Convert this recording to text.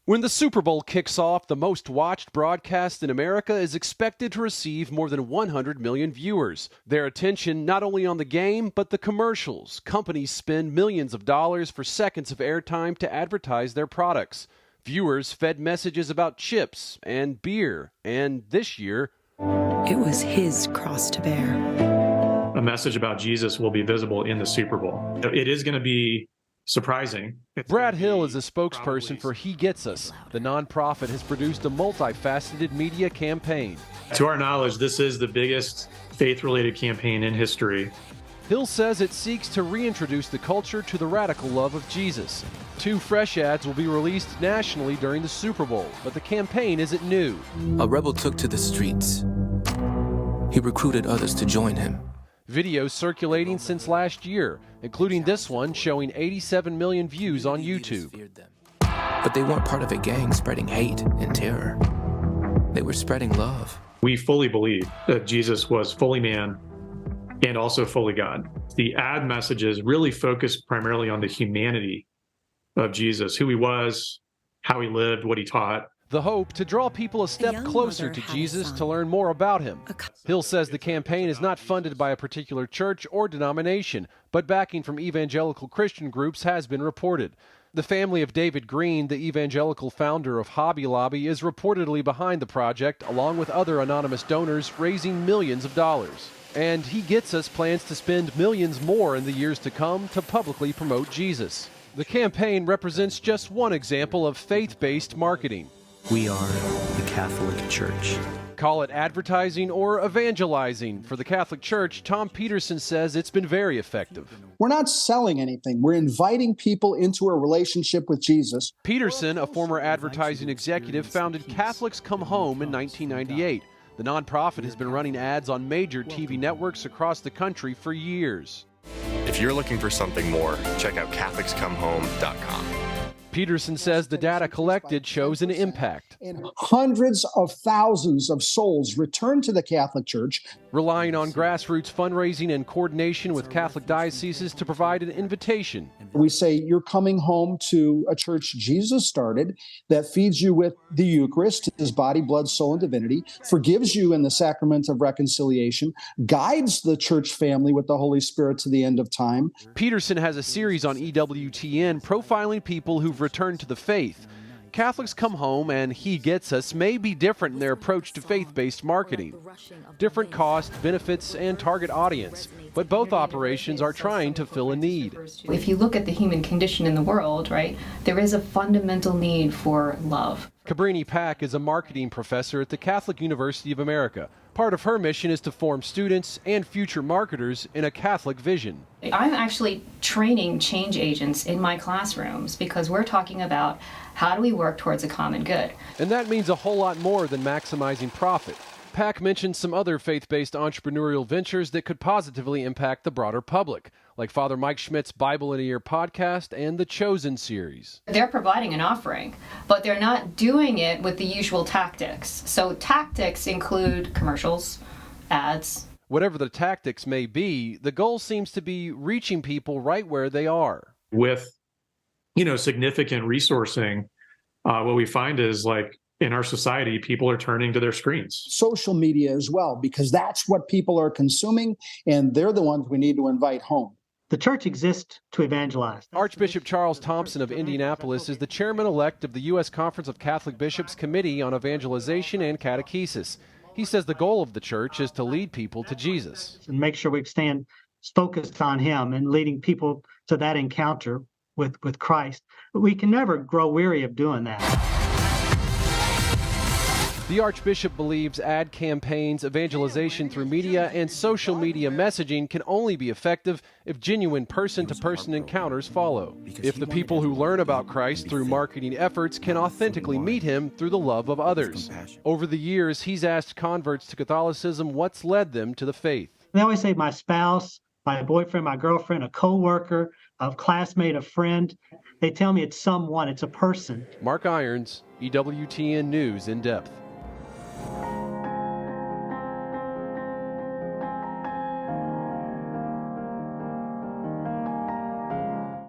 When the Super Bowl kicks off, the most watched broadcast in America is expected to receive more than 100 million viewers. Their attention not only on the game, but the commercials. Companies spend millions of dollars for seconds of airtime to advertise their products. Viewers fed messages about chips and beer, and this year, it was his cross to bear. A message about Jesus will be visible in the Super Bowl. It is going to be surprising. Brad Hill is a spokesperson for He Gets Us. The nonprofit has produced a multifaceted media campaign. To our knowledge, this is the biggest faith-related campaign in history. Hill says it seeks to reintroduce the culture to the radical love of Jesus. 2 fresh ads will be released nationally during the Super Bowl, but the campaign isn't new. A rebel took to the streets. He recruited others to join him. Videos circulating since last year, including this one showing 87 million views on YouTube. But they weren't part of a gang spreading hate and terror. They were spreading love. We fully believe that Jesus was fully man and also fully God. The ad messages really focused primarily on the humanity of Jesus, who he was, how he lived, what he taught. The hope to draw people a step closer to Jesus to learn more about him. Hill says the campaign is not funded by a particular church or denomination, but backing from evangelical Christian groups has been reported. The family of David Green, the evangelical founder of Hobby Lobby, is reportedly behind the project, along with other anonymous donors, raising millions of dollars. And He Gets Us plans to spend millions more in the years to come to publicly promote Jesus. The campaign represents just one example of faith-based marketing. We are the Catholic Church. Call it advertising or evangelizing. For the Catholic Church, Tom Peterson says it's been very effective. We're not selling anything. We're inviting people into a relationship with Jesus. Peterson, a former advertising executive, founded Catholics Come Home in 1998. The nonprofit has been running ads on major TV networks across the country for years. If you're looking for something more, check out CatholicsComeHome.com. Peterson says the data collected shows an impact. And hundreds of thousands of souls return to the Catholic Church. Relying on grassroots fundraising and coordination with Catholic dioceses to provide an invitation. We say you're coming home to a church Jesus started that feeds you with the Eucharist, his body, blood, soul, and divinity, forgives you in the sacrament of reconciliation, guides the church family with the Holy Spirit to the end of time. Peterson has a series on EWTN profiling people who've returned to the faith. Catholics Come Home and He Gets Us may be different in their approach to faith-based marketing. Different cost, benefits, and target audience, but both operations are trying to fill a need. If you look at the human condition in the world, right, there is a fundamental need for love. Cabrini Pack is a marketing professor at the Catholic University of America. Part of her mission is to form students and future marketers in a Catholic vision. I'm actually training change agents in my classrooms because we're talking about how do we work towards a common good. And that means a whole lot more than maximizing profit. Pack mentioned some other faith-based entrepreneurial ventures that could positively impact the broader public, like Father Mike Schmidt's Bible in a Year podcast and the Chosen series. They're providing an offering, but they're not doing it with the usual tactics. So tactics include commercials, ads. Whatever the tactics may be, the goal seems to be reaching people right where they are. With, significant resourcing, what we find is in our society, people are turning to their screens. Social media as well, because that's what people are consuming, and they're the ones we need to invite home. The church exists to evangelize. Archbishop Charles Thompson of Indianapolis is the chairman-elect of the U.S. Conference of Catholic Bishops Committee on Evangelization and Catechesis. He says the goal of the church is to lead people to Jesus. And make sure we stand focused on him and leading people to that encounter with Christ. But we can never grow weary of doing that. The Archbishop believes ad campaigns, evangelization through media, and social media messaging can only be effective if genuine person-to-person encounters follow. If the people who learn about Christ through marketing efforts can authentically meet him through the love of others. Over the years, he's asked converts to Catholicism what's led them to the faith. They always say my spouse, my boyfriend, my girlfriend, a co-worker, a classmate, a friend. They tell me it's someone, it's a person. Mark Irons, EWTN News In Depth.